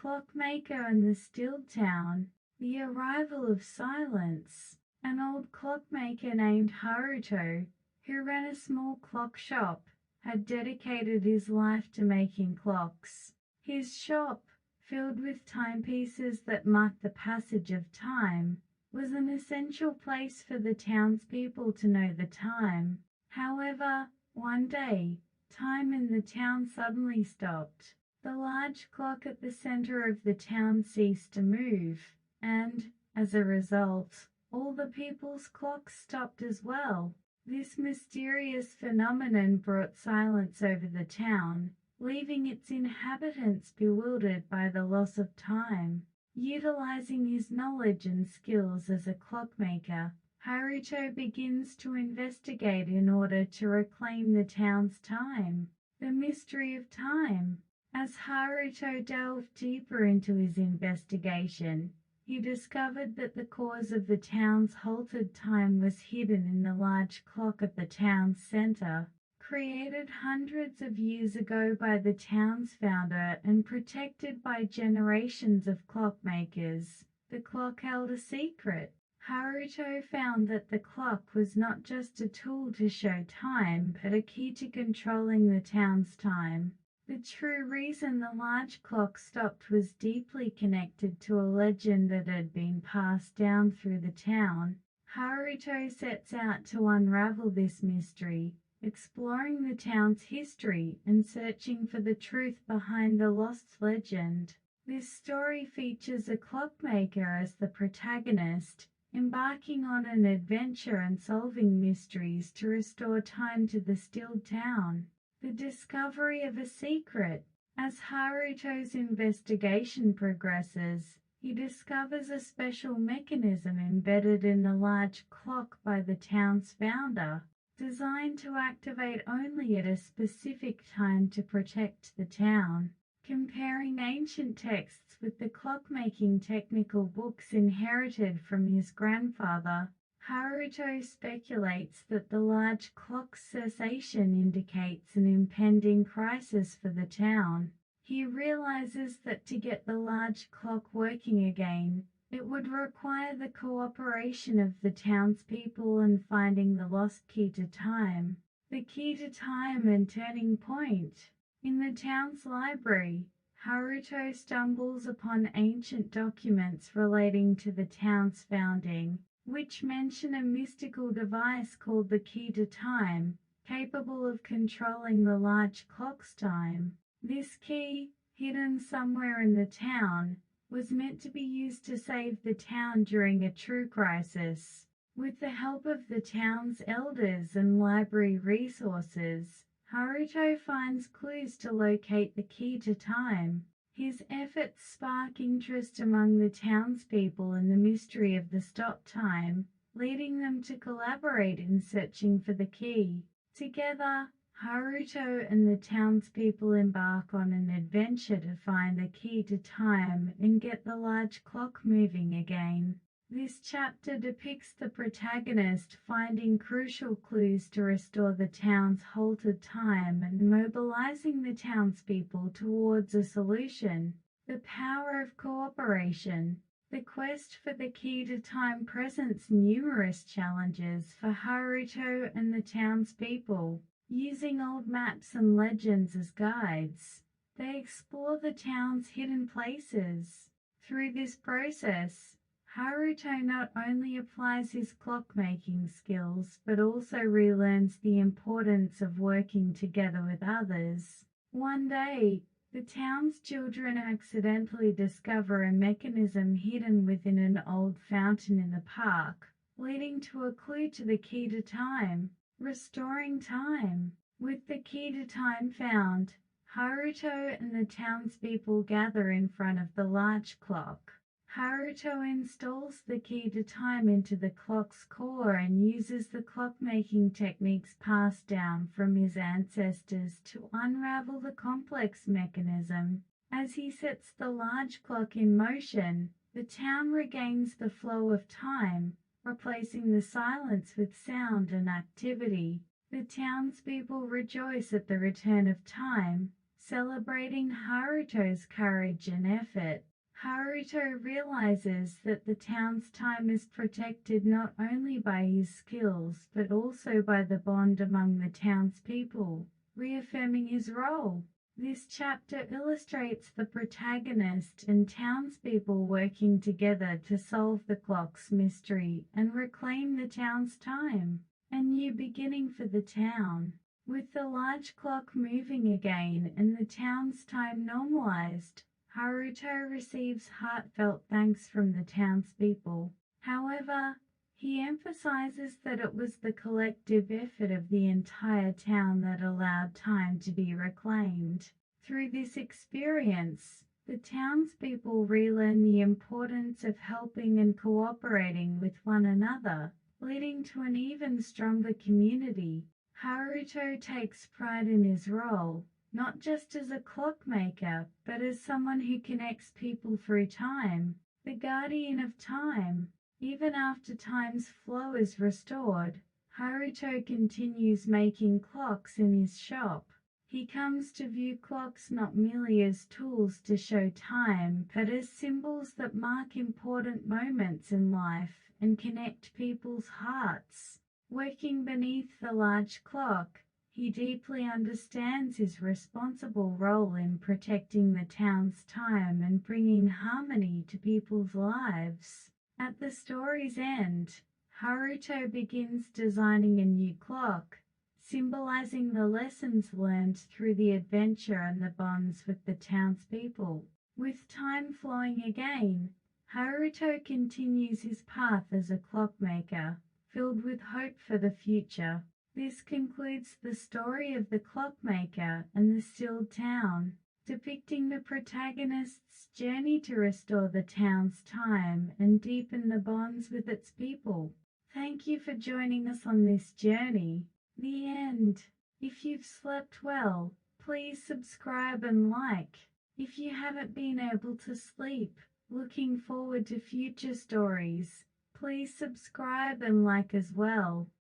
Clockmaker and the Stilled Town. The arrival of silence. An old clockmaker named Haruto, who ran a small clock shop, had dedicated his life to making clocks. His shop, filled with timepieces that marked the passage of time, was an essential place for the townspeople to know the time. However, one day, time in the town suddenly stopped. The large clock at the center of the town ceased to move, and, as a result, all the people's clocks stopped as well. This mysterious phenomenon brought silence over the town, leaving its inhabitants bewildered by the loss of time. Utilizing his knowledge and skills as a clockmaker, Haruto begins to investigate in order to reclaim the town's time. The mystery of time. As Haruto delved deeper into his investigation, he discovered that the cause of the town's halted time was hidden in the large clock at the town's center. Created hundreds of years ago by the town's founder and protected by generations of clockmakers, the clock held a secret. Haruto found that the clock was not just a tool to show time but a key to controlling the town's time. The true reason the large clock stopped was deeply connected to a legend that had been passed down through the town. Haruto sets out to unravel this mystery, exploring the town's history and searching for the truth behind the lost legend. This story features a clockmaker as the protagonist, embarking on an adventure and solving mysteries to restore time to the stilled town. The discovery of a secret. As Haruto's investigation progresses, he discovers a special mechanism embedded in the large clock by the town's founder, designed to activate only at a specific time to protect the town. Comparing ancient texts with the clockmaking technical books inherited from his grandfather, Haruto speculates that the large clock's cessation indicates an impending crisis for the town. He realizes that to get the large clock working again, it would require the cooperation of the townspeople in finding the lost key to time. The key to time and turning point. In the town's library, Haruto stumbles upon ancient documents relating to the town's founding, which mention a mystical device called the key to time, capable of controlling the large clock's time. This key, hidden somewhere in the town, was meant to be used to save the town during a true crisis. With the help of the town's elders and library resources, Haruto finds clues to locate the key to time. His efforts spark interest among the townspeople in the mystery of the stop time, leading them to collaborate in searching for the key. Together, Haruto and the townspeople embark on an adventure to find the key to time and get the large clock moving again. This chapter depicts the protagonist finding crucial clues to restore the town's halted time and mobilizing the townspeople towards a solution. The power of cooperation. The quest for the key to time presents numerous challenges for Haruto and the townspeople. Using old maps and legends as guides, they explore the town's hidden places. Through this process, Haruto not only applies his clockmaking skills but also relearns the importance of working together with others. One day, the town's children accidentally discover a mechanism hidden within an old fountain in the park, leading to a clue to the key to time. Restoring time. With the key to time found, Haruto and the townspeople gather in front of the large clock. Haruto installs the key to time into the clock's core and uses the clockmaking techniques passed down from his ancestors to unravel the complex mechanism. As he sets the large clock in motion, the town regains the flow of time, replacing the silence with sound and activity. The townspeople rejoice at the return of time, celebrating Haruto's courage and effort. Haruto realizes that the town's time is protected not only by his skills but also by the bond among the townspeople, reaffirming his role. This chapter illustrates the protagonist and townspeople working together to solve the clock's mystery and reclaim the town's time. A new beginning for the town. With the large clock moving again and the town's time normalized, Haruto receives heartfelt thanks from the townspeople. However, he emphasizes that it was the collective effort of the entire town that allowed time to be reclaimed. Through this experience, the townspeople relearn the importance of helping and cooperating with one another, leading to an even stronger community. Haruto takes pride in his role, not just as a clockmaker, but as someone who connects people through time, the guardian of time. Even after time's flow is restored, Haruto continues making clocks in his shop. He comes to view clocks not merely as tools to show time, but as symbols that mark important moments in life and connect people's hearts. Working beneath the large clock, he deeply understands his responsible role in protecting the town's time and bringing harmony to people's lives. At the story's end, Haruto begins designing a new clock, symbolizing the lessons learned through the adventure and the bonds with the townspeople. With time flowing again, Haruto continues his path as a clockmaker, filled with hope for the future. This concludes the story of the Clockmaker and the Sealed Town, depicting the protagonist's journey to restore the town's time and deepen the bonds with its people. Thank you for joining us on this journey. The end. If you've slept well, please subscribe and like. If you haven't been able to sleep, looking forward to future stories, please subscribe and like as well.